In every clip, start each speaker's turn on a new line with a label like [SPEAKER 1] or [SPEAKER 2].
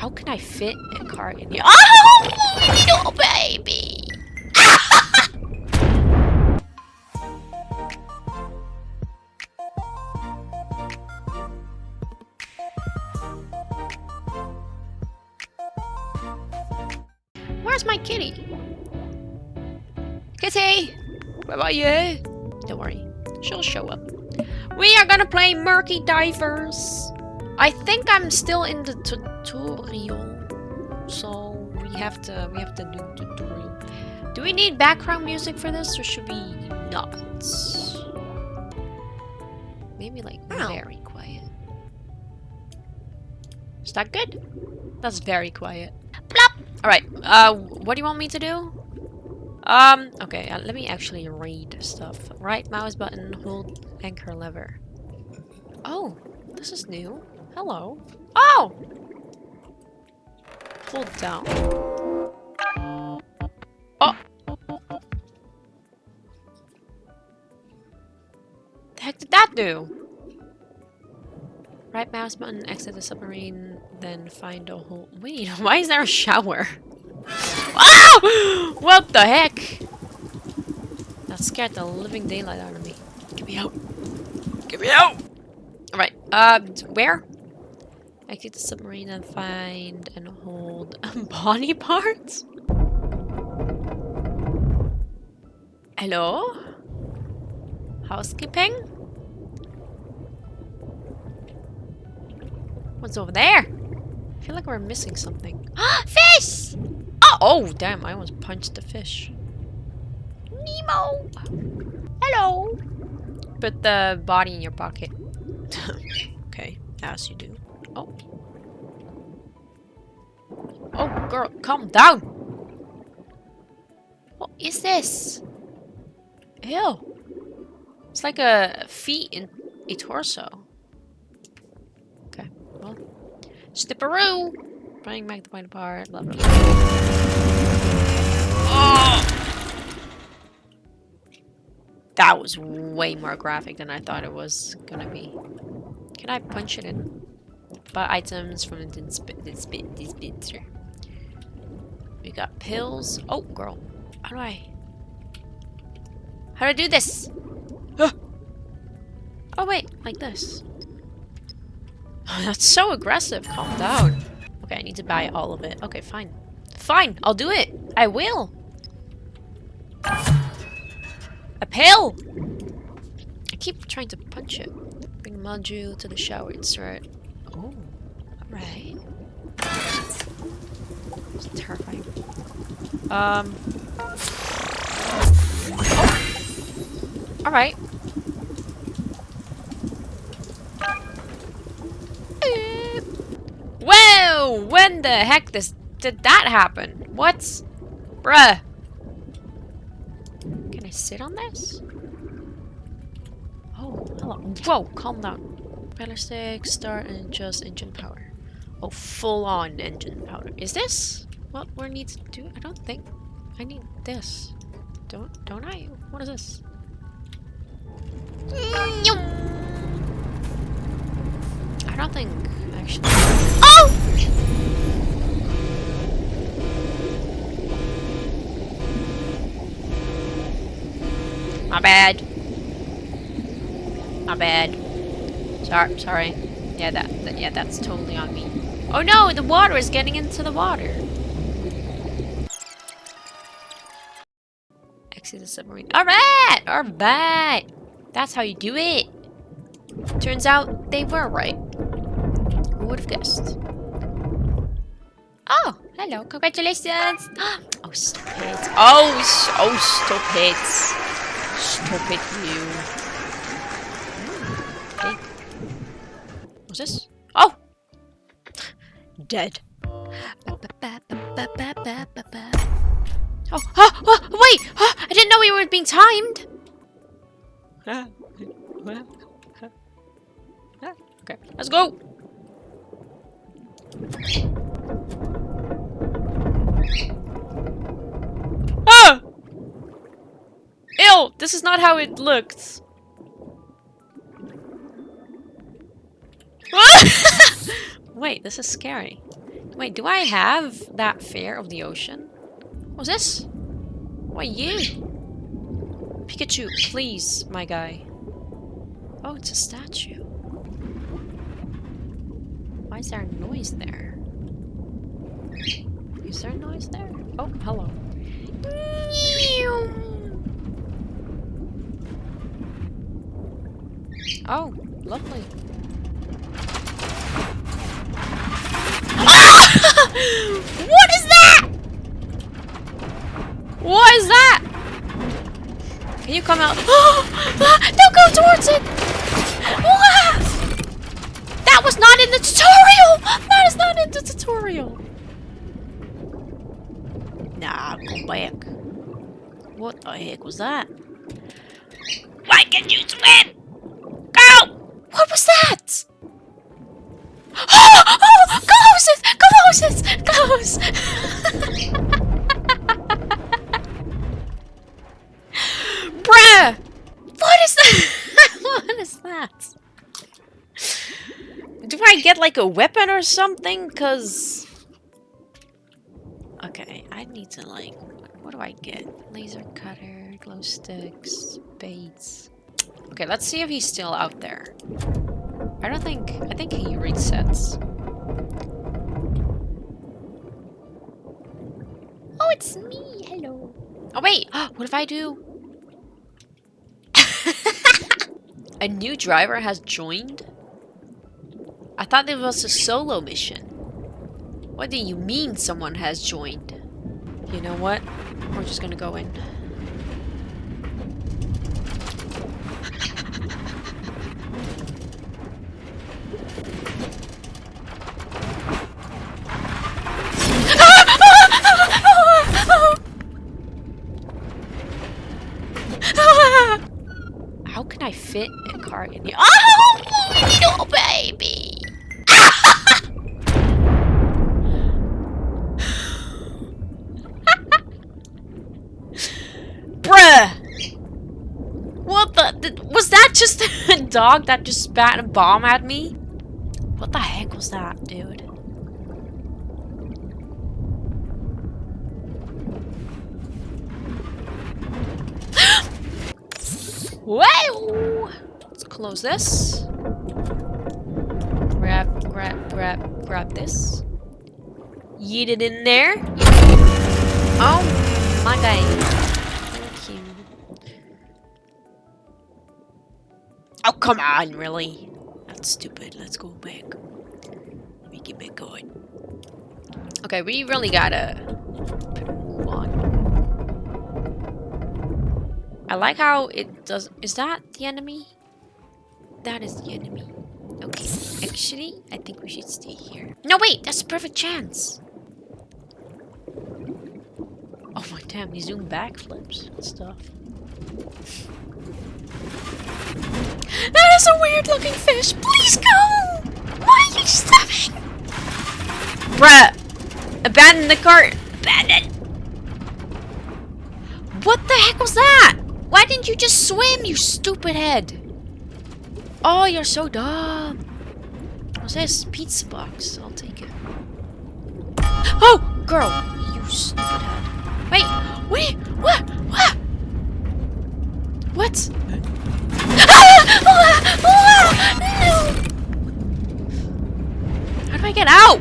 [SPEAKER 1] How can I fit a car in here? Oh, little baby! Where's my kitty? Kitty! Where are you? Don't worry, she'll show up. We are gonna play Murky Divers. I think I'm still in the tutorial, so we have to do tutorial. Do we need background music for this, or should we not? Maybe like very quiet. Is that good? That's very quiet. Plop! Alright, what do you want me to do? Okay, let me actually read stuff. Right mouse button, hold anchor lever. Oh, this is new. Hello. Oh! Hold down. Oh! The heck did that do? Right mouse button, exit the submarine, then find a hole. Wait, why is there a shower? Oh! What the heck? That scared the living daylight out of me. Get me out. Get me out! Alright, where? Exit the submarine and find and hold body parts? Hello? Housekeeping? What's over there? I feel like we're missing something. Fish! Oh, oh, damn, I almost punched the fish. Nemo! Hello! Put the body in your pocket. Okay, as you do. Oh. Oh, girl, calm down! What is this? Ew. It's like a feet in a torso. Okay, well. Snipperoo! Bring back the point apart. Blah, blah, blah. Oh! That was way more graphic than I thought it was gonna be. Can I punch it in? Buy items from the dispenser. We got pills. Oh, girl. How do I do this? Oh, wait. Like this. Oh, that's so aggressive. Calm down. Okay, I need to buy all of it. Okay, fine. Fine. I'll do it. I will. A pill! I keep trying to punch it. Bring module to the shower insert. Oh, alright. It's terrifying. Oh. Alright. Whoa! When the heck did that happen? What? Bruh. Can I sit on this? Oh, hello. Whoa, calm down. Propeller stick, start and adjust engine power. Oh, full on engine power. Is this what we need to do? I don't think I need this. Don't I? What is this? I don't think actually. Oh! My bad. My bad. Sorry. Yeah, that's totally on me. Oh no, the water is getting into the water. Exit the submarine. Alright! That's how you do it. Turns out they were right. Who would have guessed? Oh, hello. Congratulations. Oh, stupid. Oh, stupid. Stupid you. Okay. What's this? Oh! Dead. Oh, wait! I didn't know we were being timed! Okay, let's go! Ah! Ew! This is not how it looked. Wait, this is scary. Wait, do I have that fear of the ocean? What's this? What are you? Pikachu, please, my guy. Oh, it's a statue. Why is there a noise there? Is there a noise there? Oh, hello. Oh, lovely. What is that? What is that? Can you come out? Don't go towards it! That was not in the tutorial! That is not in the tutorial! Nah, go back. What the heck was that? Why can't you swim? Go! What was that? Oh! Close it! Close it! Close! Bruh! What is that? What is that? Do I get like a weapon or something? Cause... Okay, I need to like... What do I get? Laser cutter, glow sticks, baits... Okay, let's see if he's still out there. I think he resets. Oh, it's me! Hello! Oh wait! What if I do... A new driver has joined? I thought it was a solo mission. What do you mean someone has joined? You know what? We're just gonna go in. How can I fit a car in here? Oh, little baby! Bruh! What the? Was that just a dog that just spat a bomb at me? What the heck was that, dude? Whoa! Let's close this. Grab this. Yeet it in there. Oh my god. Thank you. Oh, come on, really? That's stupid. Let's go back. Let me get back going. Okay, we really gotta move on. I like how it does. Is that the enemy? That is the enemy. Okay, actually, I think we should stay here. No, wait, that's a perfect chance. Oh my damn, he's doing backflips and stuff. That is a weird looking fish. Please go! Why are you stopping? Bruh! Abandon the cart! Abandon! What the heck was that? Why didn't you just swim, you stupid head? Oh, you're so dumb. What's this? Pizza box. I'll take it. Oh, girl, you stupid head. Wait, wait, what? What? What? No. How do I get out?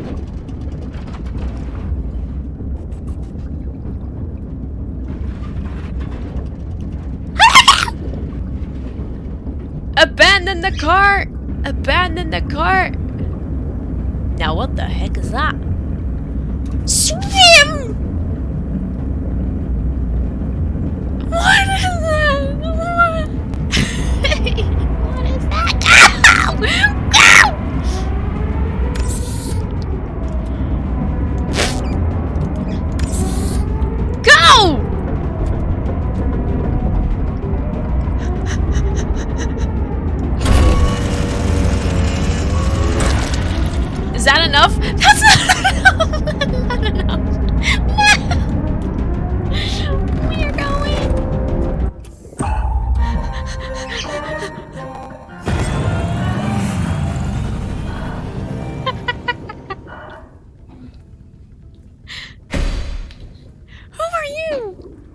[SPEAKER 1] Abandon the cart! Abandon the cart! Now what the heck is that? Swim! What is that? What? What is that? Go! Go! Is that enough? That's not enough! Not enough! No!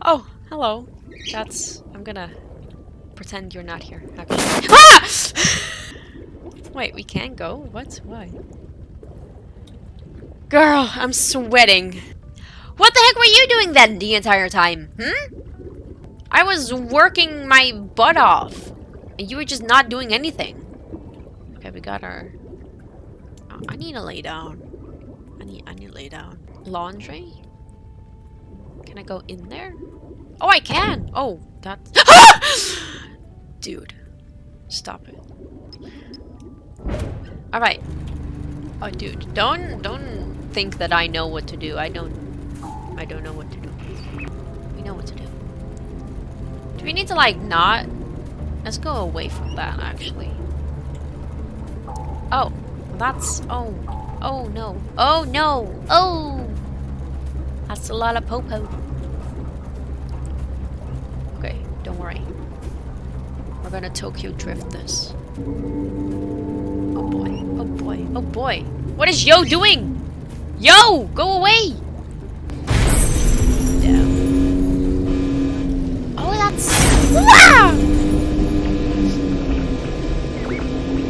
[SPEAKER 1] Oh, hello. I'm gonna pretend you're not here, actually. Ah! Wait, we can't go? What? Why? Girl, I'm sweating. What the heck were you doing then the entire time? I was working my butt off. And you were just not doing anything. Okay, we got our... Oh, I need to lay down. I need to lay down. Laundry? Can I go in there? Oh, I can! Oh, that's... Dude. Stop it. Alright. Oh, dude. Don't think that I know what to do. I don't know what to do. We know what to do. Do we need to, like, not... Let's go away from that, actually. Oh. That's... Oh. Oh, no. Oh, no! Oh! That's a lot of popo. Okay, don't worry. We're gonna Tokyo drift this. Oh boy, oh boy, oh boy. What is Yo doing? Yo! Go away! Damn. Oh, that's... Wow!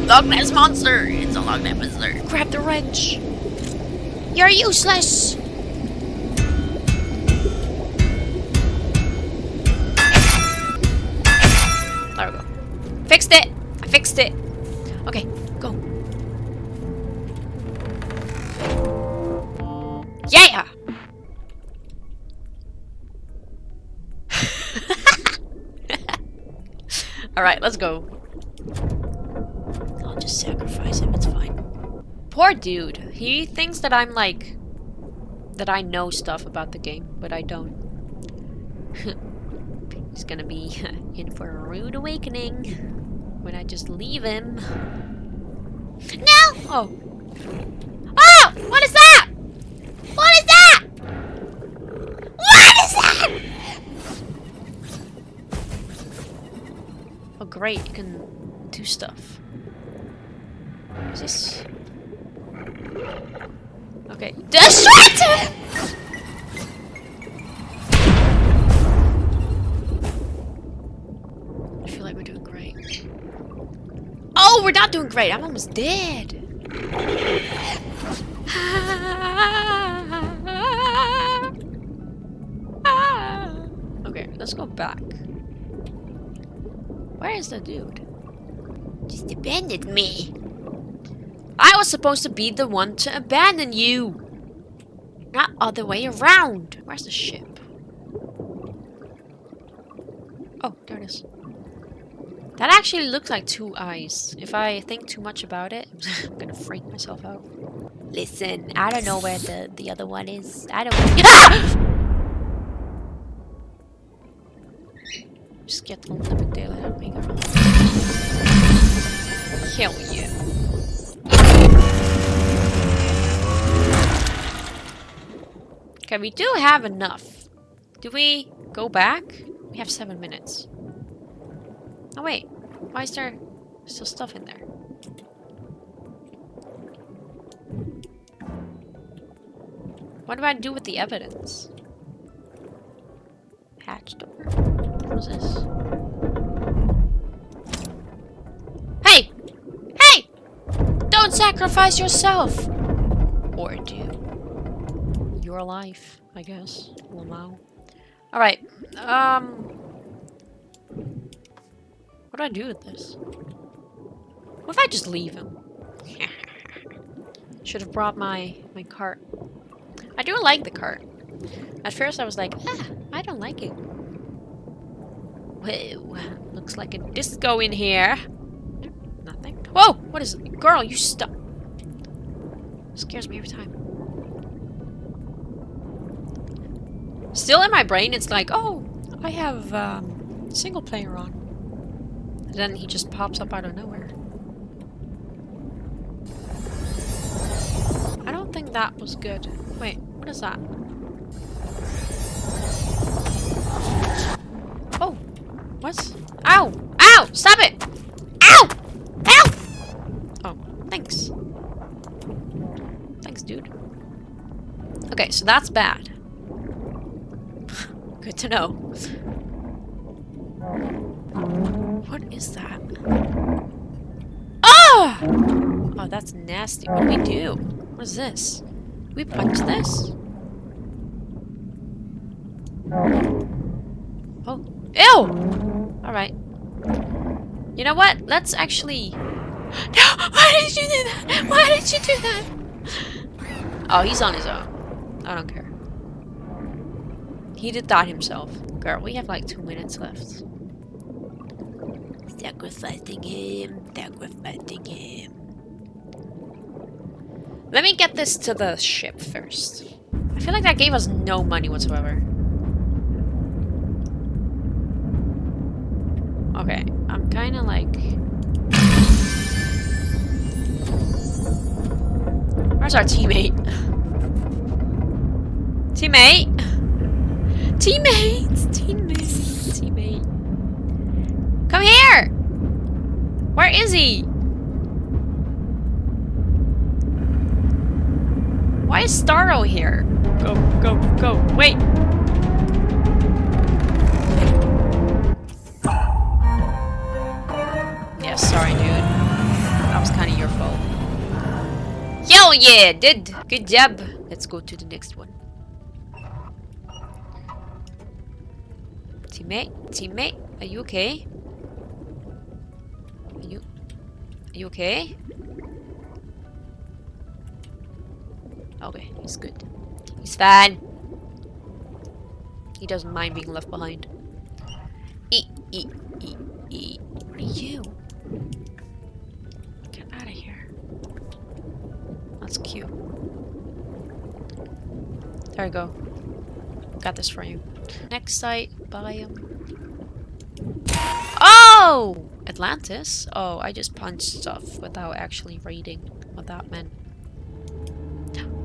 [SPEAKER 1] Loch Ness monster! It's a Loch Ness monster. Grab the wrench. You're useless! There we go. Fixed it! I fixed it! Okay, go. Yeah! Alright, let's go. I'll just sacrifice him, it's fine. Poor dude. He thinks that I'm like... that I know stuff about the game, but I don't. He's gonna be in for a rude awakening when I just leave him. No! Oh. Oh! What is that? What is that? What is that? Oh great, you can do stuff. Is this... Okay. Destroy him! I feel like we're doing great. Oh, we're not doing great. I'm almost dead. Okay, let's go back. Where is the dude? Just abandoned me. I was supposed to be the one to abandon you. Not other way around. Where's the ship? Oh, there it is. That actually looks like two eyes. If I think too much about it, I'm gonna freak myself out. Listen, I don't know where the other one is. I don't... Ah! Just get the living daylight out of me, girl. Hell yeah. Okay, we do have enough. Do we go back? We have 7 minutes. Oh wait, why is there still stuff in there? What do I do with the evidence? Hatch door. What's this? Hey! Hey! Don't sacrifice yourself! Or do. Your life, I guess. Lamau. Alright, what do I do with this? What if I just leave him? Should have brought my cart. I do like the cart. At first I was like, I don't like it. Whoa, looks like a disco in here. Nothing. Whoa, what is it? Girl, you stop. Scares me every time. Still in my brain, it's like, oh, I have single player on. And then he just pops up out of nowhere. I don't think that was good. Wait, what is that? Oh, what? Ow! Ow! Stop it! Ow! Ow! Oh, thanks. Thanks, dude. Okay, so that's bad. Good to know. What is that? Oh! Oh, that's nasty. What do we do? What is this? Do we punch this? Oh. Ew! Alright. You know what? Let's actually... No! Why did you do that? Why did you do that? Oh, he's on his own. I don't care. He did that himself. Girl, we have like 2 minutes left. Sacrificing him. Sacrificing him. Let me get this to the ship first. I feel like that gave us no money whatsoever. Okay, I'm kind of like... Where's our teammate? Teammate? Teammates! Teammate! Teammate. Come here! Where is he? Why is Starro here? Go, go, go. Wait! Yeah, sorry, dude. That was kind of your fault. Hell yeah, did. Good job. Let's go to the next one. Teammate, teammate, are you okay? Are you okay? Okay, he's good. He's fine. He doesn't mind being left behind. What are you? Get out of here. That's cute. There we go. Got this for you. Next site, biome. Oh! Atlantis? Oh, I just punched stuff without actually reading what that meant.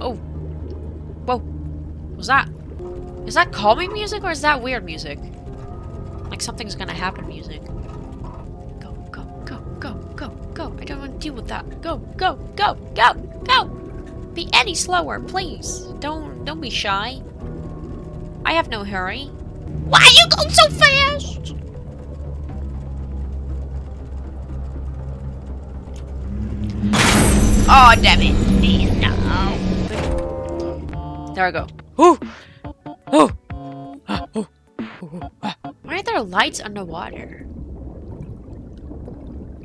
[SPEAKER 1] Oh! Whoa! What was that? Is that calming music or is that weird music? Like something's gonna happen music. Go, go, go, go, go, go. I don't want to deal with that. Go, go, go, go, go! Be any slower, please. Don't be shy. I have no hurry. Why are you going so fast? Oh, damn it. No. There we go. Ooh. Ooh. Ooh. Why are there lights underwater?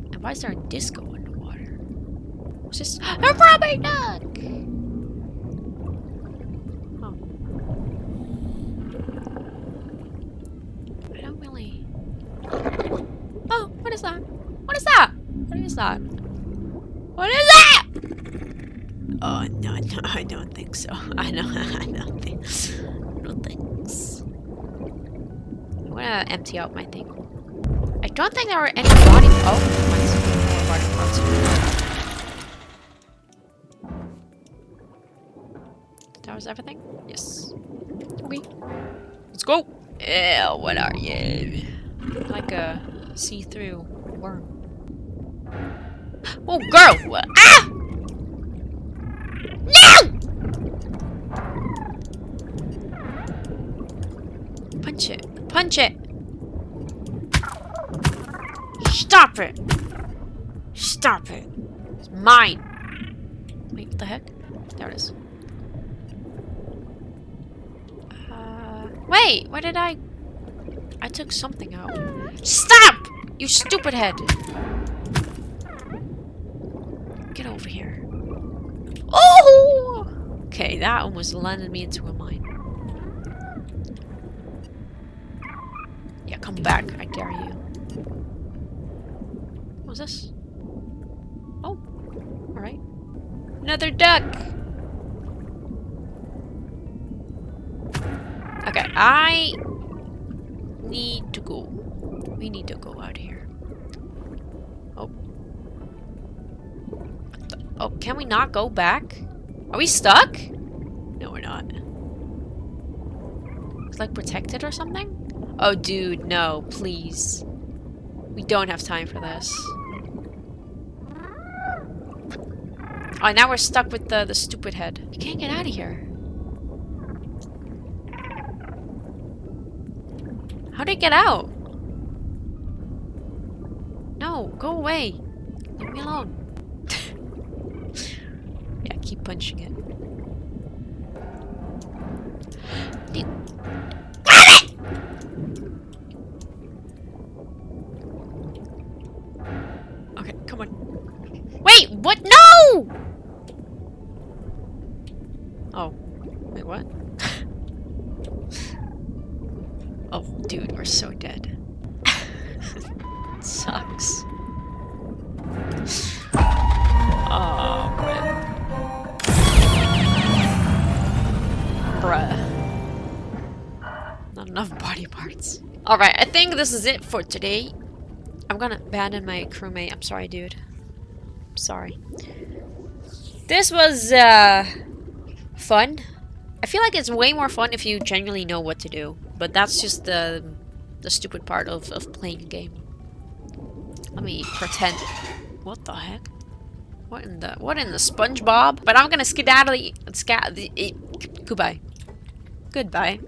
[SPEAKER 1] And why is there a disco underwater? What's this? A rubber duck! Oh. I don't really... Oh, what is that? What is that? What is that? What is that? Oh, no, I don't think so. I don't think so. I'm gonna empty out my thing. I don't think there were any body... Oh, body parts. That was everything? Yes. Okay. Let's go! Ew, what are you? Like a see-through worm. Oh, girl! What? Ah! No! Punch it. Punch it! Stop it! Stop it! It's mine! Wait, what the heck? There it is. Wait! Why did I took something out. Stop! You stupid head! Get over here. Oh! Okay, that almost landed me into a mine. Yeah, come back. I dare you. What was this? Oh. Alright. Another duck! Okay, I need to go. We need to go out here. Oh. Oh, can we not go back? Are we stuck? No, we're not. It's like protected or something? Oh, dude, no, please. We don't have time for this. Oh, now we're stuck with the stupid head. We can't get out of here. How'd it get out? No, go away. Leave me alone. Yeah, keep punching it. Okay, come on. Wait, what? No! Oh. Wait, what? Oh, dude, we're so dead. Sucks. Oh, bruh. Not enough body parts. Alright, I think this is it for today. I'm gonna abandon my crewmate. I'm sorry, dude. I'm sorry. This was, fun. I feel like it's way more fun if you genuinely know what to do. But that's just the stupid part of playing a game. Let me pretend. What the heck? What in the SpongeBob? But I'm gonna skedaddle. Goodbye. Goodbye.